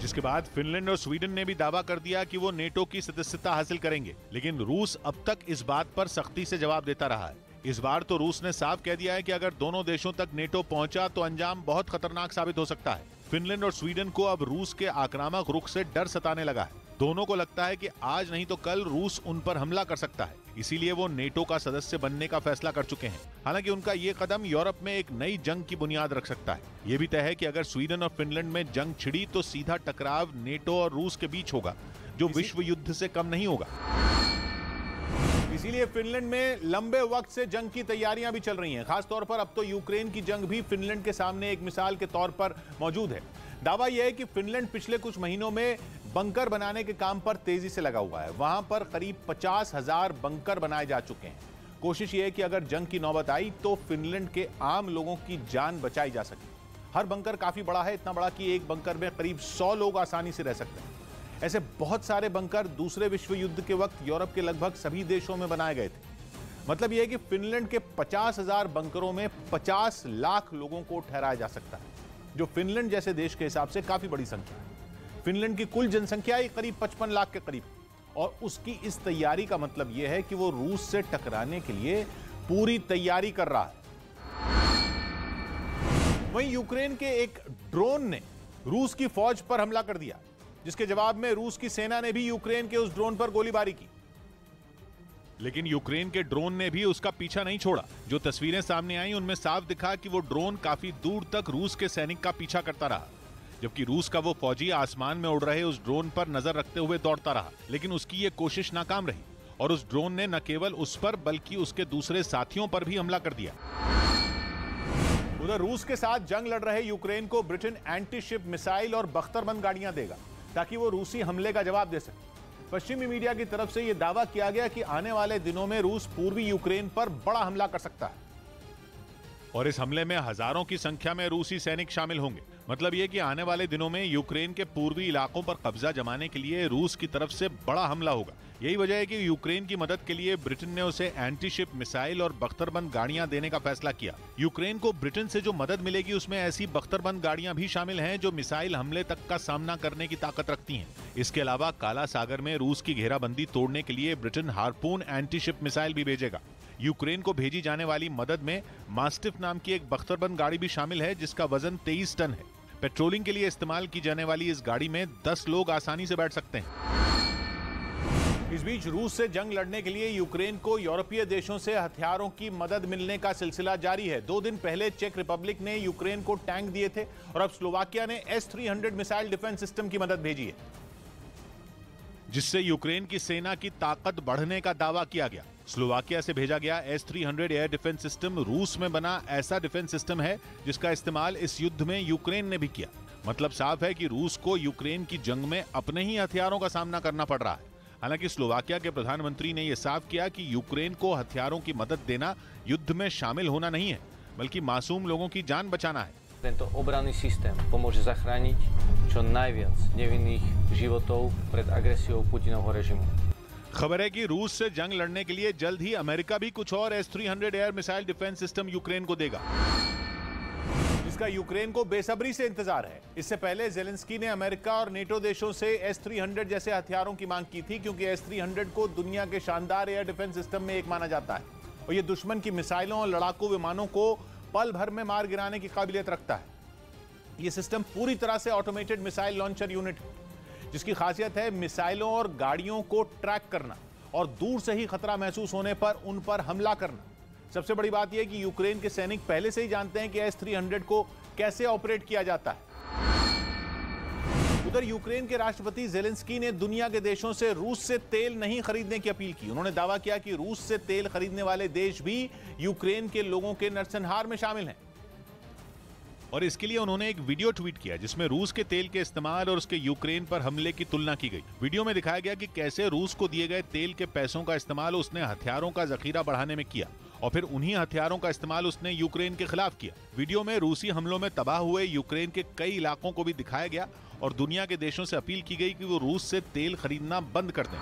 जिसके बाद फिनलैंड और स्वीडन ने भी दावा कर दिया कि वो नेटो की सदस्यता हासिल करेंगे। लेकिन रूस अब तक इस बात पर सख्ती से जवाब देता रहा है। इस बार तो रूस ने साफ कह दिया है कि अगर दोनों देशों तक नेटो पहुंचा तो अंजाम बहुत खतरनाक साबित हो सकता है। फिनलैंड और स्वीडन को अब रूस के आक्रामक रुख से डर सताने लगा है। दोनों को लगता है कि आज नहीं तो कल रूस उन पर हमला कर सकता है, इसीलिए वो नेटो का सदस्य बनने का फैसला कर चुके हैं। हालांकि उनका ये कदम यूरोप में एक नई जंग की बुनियाद रख सकता है। ये भी तय है कि अगर स्वीडन और फिनलैंड में जंग छिड़ी तो सीधा टकराव नेटो और रूस के बीच होगा, जो विश्व युद्ध से कम नहीं होगा। इसीलिए फिनलैंड में लंबे वक्त से जंग की तैयारियां भी चल रही हैं। खासतौर पर अब तो यूक्रेन की जंग भी फिनलैंड के सामने एक मिसाल के तौर पर मौजूद है। दावा यह है कि फिनलैंड पिछले कुछ महीनों में बंकर बनाने के काम पर तेजी से लगा हुआ है। वहां पर करीब 50,000 बंकर बनाए जा चुके हैं। कोशिश यह है कि अगर जंग की नौबत आई तो फिनलैंड के आम लोगों की जान बचाई जा सके। हर बंकर काफी बड़ा है, इतना बड़ा कि एक बंकर में करीब 100 लोग आसानी से रह सकते हैं। ऐसे बहुत सारे बंकर दूसरे विश्व युद्ध के वक्त यूरोप के लगभग सभी देशों में बनाए गए थे। मतलब यह है कि फिनलैंड के 50,000 बंकरों में 50 लाख लोगों को ठहराया जा सकता है, जो फिनलैंड जैसे देश के हिसाब से काफी बड़ी संख्या है। फिनलैंड की कुल जनसंख्या ही करीब 55 लाख के करीब, और उसकी इस तैयारी का मतलब यह है कि वो रूस से टकराने के लिए पूरी तैयारी कर रहा है। वहीं यूक्रेन के एक ड्रोन ने रूस की फौज पर हमला कर दिया, जिसके जवाब में रूस की सेना ने भी यूक्रेन के उस ड्रोन पर गोलीबारी की। लेकिन यूक्रेन के ड्रोन ने भी उसका पीछा नहीं छोड़ा। जो तस्वीरें सामने आई उनमें साफ दिखा कि वो ड्रोन काफी दूर तक रूस के सैनिक का पीछा करता रहा, जबकि रूस का वो फौजी आसमान में उड़ रहे उस ड्रोन पर नजर रखते हुए दौड़ता रहा। लेकिन उसकी ये कोशिश नाकाम रही और उस ड्रोन ने न केवल उस पर बल्कि उसके दूसरे साथियों पर भी हमला कर दिया। उधर रूस के साथ जंग लड़ रहे यूक्रेन को ब्रिटेन एंटी शिप मिसाइल और बख्तरबंद गाड़ियां देगा, ताकि वो रूसी हमले का जवाब दे सके। पश्चिमी मीडिया की तरफ से यह दावा किया गया कि आने वाले दिनों में रूस पूर्वी यूक्रेन पर बड़ा हमला कर सकता है और इस हमले में हजारों की संख्या में रूसी सैनिक शामिल होंगे। मतलब यह कि आने वाले दिनों में यूक्रेन के पूर्वी इलाकों पर कब्जा जमाने के लिए रूस की तरफ से बड़ा हमला होगा। यही वजह है कि यूक्रेन की मदद के लिए ब्रिटेन ने उसे एंटी शिप मिसाइल और बख्तरबंद गाड़ियां देने का फैसला किया। यूक्रेन को ब्रिटेन से जो मदद मिलेगी उसमें ऐसी बख्तरबंद गाड़ियां भी शामिल हैं जो मिसाइल हमले तक का सामना करने की ताकत रखती हैं। इसके अलावा काला सागर में रूस की घेराबंदी तोड़ने के लिए Britain harpoon anti ship missile भी भेजेगा। यूक्रेन को भेजी जाने वाली मदद में मास्टिफ नाम की एक बख्तरबंद गाड़ी भी शामिल है, जिसका वजन 23 टन है। पेट्रोलिंग के लिए इस्तेमाल की जाने वाली इस गाड़ी में 10 लोग आसानी से बैठ सकते हैं। इस बीच रूस से जंग लड़ने के लिए यूक्रेन को यूरोपीय देशों से हथियारों की मदद मिलने का सिलसिला जारी है। 2 दिन पहले चेक रिपब्लिक ने यूक्रेन को टैंक दिए थे और अब स्लोवाकिया ने S-300 मिसाइल डिफेंस सिस्टम की मदद भेजी है, जिससे यूक्रेन की सेना की ताकत बढ़ने का दावा किया गया। स्लोवाकिया से भेजा गया S-300 एयर डिफेंस सिस्टम रूस में बना ऐसा डिफेंस सिस्टम है जिसका इस्तेमाल इस युद्ध में यूक्रेन ने भी किया। मतलब साफ है कि रूस को यूक्रेन की जंग में अपने ही हथियारों का सामना करना पड़ रहा है। हालांकि स्लोवाकिया के प्रधानमंत्री ने यह साफ किया कि यूक्रेन को हथियारों की मदद देना युद्ध में शामिल होना नहीं है, बल्कि मासूम लोगों की जान बचाना है। Tento obranný systém pomôže zachrániť čo najviac nevinných životov pred agresiou Putinovho režimu। खबर है कि रूस से जंग लड़ने के लिए जल्द ही अमेरिका भी कुछ और S-300 air missile defence system Ukraine को देगा, जिसका यूक्रेन को बेसब्री से इंतजार है। इससे पहले जेलेंस्की ने अमेरिका और नेटो देशों से S-300 जैसे हथियारों की मांग की थी, क्योंकि S-300 को दुनिया के शानदार एयर डिफेंस सिस्टम में एक माना जाता है और यह दुश्मन की मिसाइलों और लड़ाकू विमानों को पल भर में मार गिराने की काबिलियत रखता है। यह सिस्टम पूरी तरह से ऑटोमेटेड मिसाइल लॉन्चर यूनिट है, जिसकी खासियत है मिसाइलों और गाड़ियों को ट्रैक करना और दूर से ही खतरा महसूस होने पर उन पर हमला करना। सबसे बड़ी बात यह कि यूक्रेन के सैनिक पहले से ही जानते हैं कि S-300 को कैसे ऑपरेट किया जाता है। उधर यूक्रेन के राष्ट्रपति जेलेंस्की ने दुनिया के देशों से रूस से तेल नहीं खरीदने की अपील की। उन्होंने दावा किया कि रूस से तेल खरीदने वाले देश भी यूक्रेन के लोगों के नरसंहार में शामिल हैं। और इसके लिए उन्होंने एक वीडियो ट्वीट किया जिसमें रूस के तेल के इस्तेमाल और उसके यूक्रेन पर हमले की तुलना की गई। वीडियो में दिखाया गया कि कैसे रूस को दिए गए तेल के पैसों का इस्तेमाल उसने हथियारों का जखीरा बढ़ाने में किया और फिर उन्हीं हथियारों का इस्तेमाल उसने यूक्रेन के खिलाफ किया। वीडियो में रूसी हमलों में तबाह हुए यूक्रेन के कई इलाकों को भी दिखाया गया और दुनिया के देशों से अपील की गई कि वो रूस से तेल खरीदना बंद कर दें।